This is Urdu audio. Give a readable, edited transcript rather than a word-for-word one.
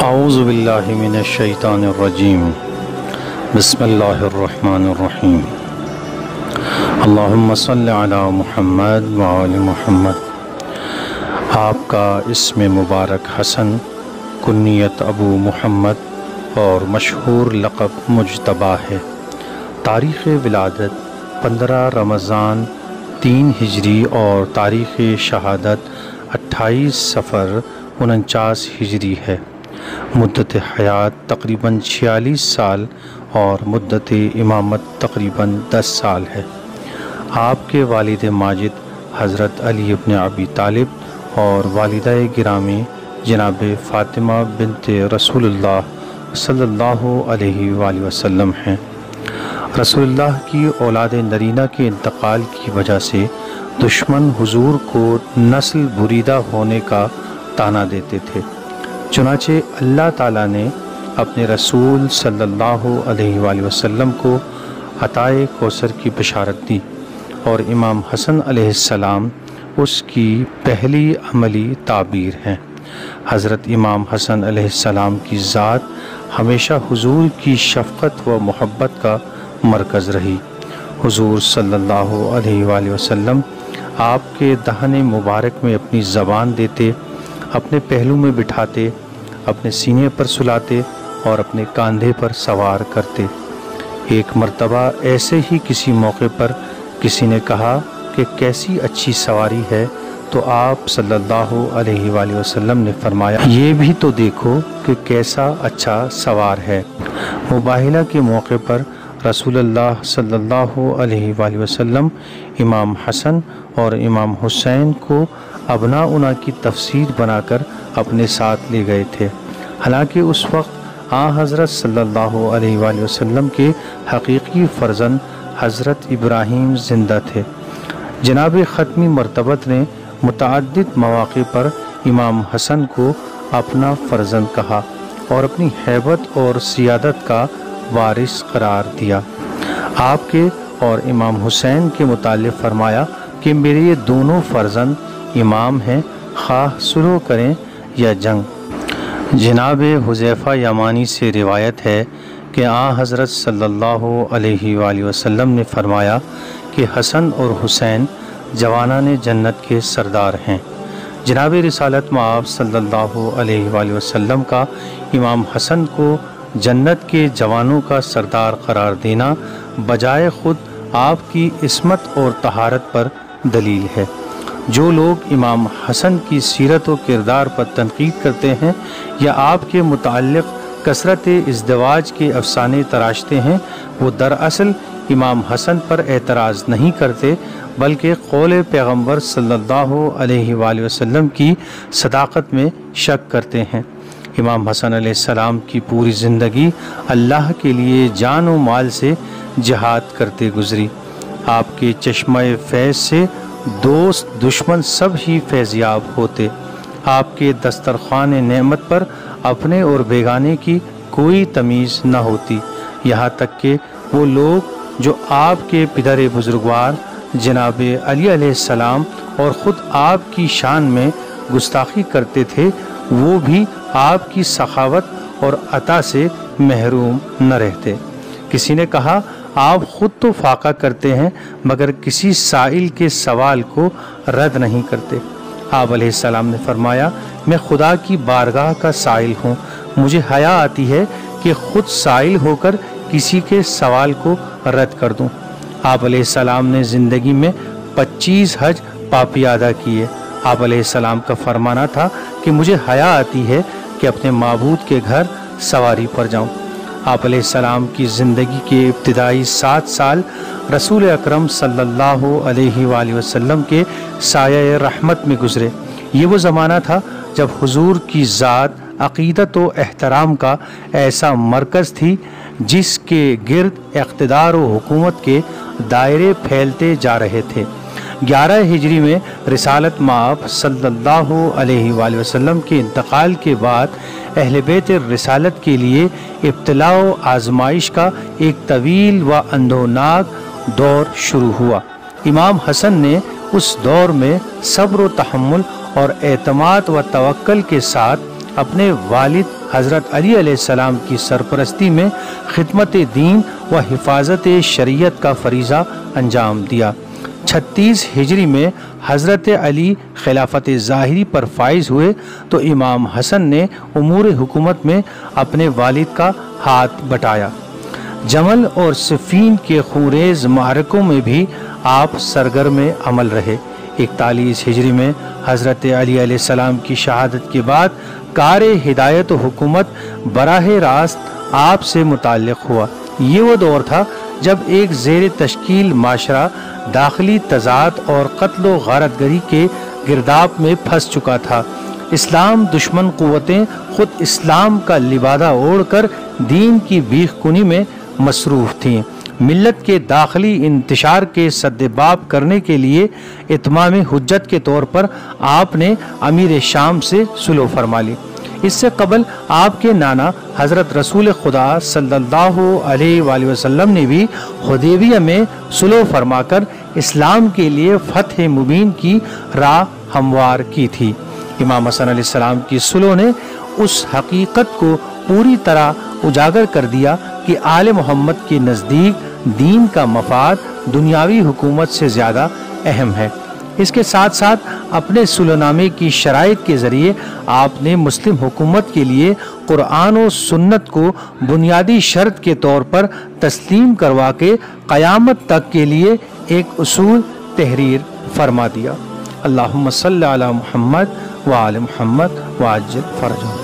اعوذ باللہ من الشیطان الرجیم بسم اللہ الرحمن الرحیم اللہم صلی علی محمد وآل محمد۔ آپ کا اسم مبارک حسن، کنیت ابو محمد اور مشہور لقب مجتبیٰ ہے۔ تاریخ ولادت 15 رمضان 3 ہجری اور تاریخ شہادت 28 صفر 49 ہجری ہے۔ مدت حیات تقریباً 46 سال اور مدت امامت تقریباً 10 سال ہے۔ آپ کے والد ماجد حضرت علی بن ابی طالب اور والدہ گرامی جناب فاطمہ بنت رسول اللہ صلی اللہ علیہ وآلہ وسلم ہیں۔ رسول اللہ کی اولاد نرینہ کے انتقال کی وجہ سے دشمن حضور کو نسل بریدہ ہونے کا طعنہ دیتے تھے، چنانچہ اللہ تعالیٰ نے اپنے رسول صلی اللہ علیہ وآلہ وسلم کو عطائے کوثر کی بشارت دی، اور امام حسن علیہ السلام اس کی پہلی عملی تعبیر ہیں۔ حضرت امام حسن علیہ السلام کی ذات ہمیشہ حضور کی شفقت و محبت کا مرکز رہی۔ حضور صلی اللہ علیہ وآلہ وسلم آپ کے دہن مبارک میں اپنی زبان دیتے، اپنے پہلو میں بٹھاتے، اپنے سینے پر سلاتے اور اپنے کاندھے پر سوار کرتے۔ ایک مرتبہ ایسے ہی کسی موقع پر کسی نے کہا کہ کیسی اچھی سواری ہے، تو آپ صلی اللہ علیہ وآلہ وسلم نے فرمایا، یہ بھی تو دیکھو کہ کیسا اچھا سوار ہے۔ مباہلہ کے موقع پر رسول اللہ صلی اللہ علیہ وآلہ وسلم امام حسن اور امام حسین کو ابناء کی تفسیر بنا کر اپنے ساتھ لے گئے تھے، حالانکہ اس وقت حضرت صلی اللہ علیہ وآلہ وسلم کے حقیقی فرزند حضرت ابراہیم زندہ تھے۔ جناب ختمی مرتبت نے متعدد مواقع پر امام حسن کو اپنا فرزند کہا اور اپنی ہیبت اور سیادت کا وارث قرار دیا۔ آپ کے اور امام حسین کے متعلق فرمایا کہ میرے یہ دونوں فرزند امام ہیں، خواہ سلو کریں یا جنگ۔ جناب حذیفہ یمانی سے روایت ہے کہ حضرت صلی اللہ علیہ وآلہ وسلم نے فرمایا کہ حسن اور حسین جوانان جنت کے سردار ہیں۔ جناب رسالت مآب صلی اللہ علیہ وآلہ وسلم کا امام حسن کو جنت کے جوانوں کا سردار قرار دینا بجائے خود آپ کی عصمت اور طہارت پر دلیل ہے۔ جو لوگ امام حسن کی سیرت و کردار پر تنقید کرتے ہیں یا آپ کے متعلق کثرت ازدواج کے افسانے تراشتے ہیں، وہ دراصل امام حسن پر اعتراض نہیں کرتے، بلکہ قول پیغمبر صلی اللہ علیہ وآلہ وسلم کی صداقت میں شک کرتے ہیں۔ امام حسن علیہ السلام کی پوری زندگی اللہ کے لیے جان و مال سے جہاد کرتے گزری۔ آپ کے چشمہ فیض سے دوست دشمن سب ہی فیضیاب ہوتے۔ آپ کے دسترخوان نعمت پر اپنے اور بیگانے کی کوئی تمیز نہ ہوتی، یہاں تک کہ وہ لوگ جو آپ کے پدر بزرگوار جناب علی علیہ السلام اور خود آپ کی شان میں گستاخی کرتے تھے، وہ بھی آپ کی سخاوت اور عطا سے محروم نہ رہتے۔ کسی نے کہا، آپ خود تو فاقہ کرتے ہیں مگر کسی سائل کے سوال کو رد نہیں کرتے۔ آپ علیہ السلام نے فرمایا، میں خدا کی بارگاہ کا سائل ہوں، مجھے حیا آتی ہے کہ خود سائل ہو کر کسی کے سوال کو رد کر دوں۔ آپ علیہ السلام نے زندگی میں 25 حج پاپی ادا کیے۔ آپ علیہ السلام کا فرمانا تھا کہ مجھے حیا آتی ہے کہ اپنے معبود کے گھر سواری پر جاؤں۔ آپ علیہ السلام کی زندگی کے ابتدائی 7 سال رسول اکرم صلی اللہ علیہ وآلہ وسلم کے سایہ رحمت میں گزرے۔ یہ وہ زمانہ تھا جب حضور کی ذات عقیدت و احترام کا ایسا مرکز تھی جس کے گرد اقتدار و حکومت کے دائرے پھیلتے جا رہے تھے۔ 11 ہجری میں رسالت مآب صلی اللہ علیہ وآلہ وسلم کے انتقال کے بعد اہل بیت رسالت کے لیے ابتلاء و آزمائش کا ایک طویل و اندھوناک دور شروع ہوا۔ امام حسن نے اس دور میں صبر و تحمل اور اعتماد و توکل کے ساتھ اپنے والد حضرت علی علیہ السلام کی سرپرستی میں خدمت دین و حفاظت شریعت کا فریضہ انجام دیا۔ 36 ہجری میں حضرت علی خلافت ظاہری پر فائز ہوئے تو امام حسن نے امور حکومت میں اپنے والد کا ہاتھ بٹایا۔ جمل اور صفین کے خونریز معرکوں میں بھی آپ سرگرم عمل رہے۔ 41 ہجری میں حضرت علی علیہ السلام کی شہادت کے بعد کار ہدایت و حکومت براہ راست آپ سے متعلق ہوا۔ یہ وہ دور تھا جب ایک زیر تشکیل معاشرہ داخلی تضاد اور قتل و غارت گری کے گرداب میں پھنس چکا تھا۔ اسلام دشمن قوتیں خود اسلام کا لبادہ اوڑھ کر دین کی بیخ کنی میں مصروف تھیں۔ ملت کے داخلی انتشار کے سدباب کرنے کے لیے اتمام حجت کے طور پر آپ نے امیر شام سے صلح فرما لی۔ اس سے قبل آپ کے نانا حضرت رسول خدا صلی اللہ علیہ وآلہ وسلم نے بھی حدیبیہ میں صلح فرما کر اسلام کے لیے فتح مبین کی راہ ہموار کی تھی۔ امام حسن علیہ السلام کی صلح نے اس حقیقت کو پوری طرح اجاگر کر دیا کہ آل محمد کے نزدیک دین کا مفاد دنیاوی حکومت سے زیادہ اہم ہے۔ اس کے ساتھ ساتھ اپنے صلح نامے کی شرائط کے ذریعے آپ نے مسلم حکومت کے لیے قرآن و سنت کو بنیادی شرط کے طور پر تسلیم کروا کے قیامت تک کے لیے ایک اصول تحریر فرما دیا۔ اللہم صلی علی محمد وآل محمد وعجل فرجہ۔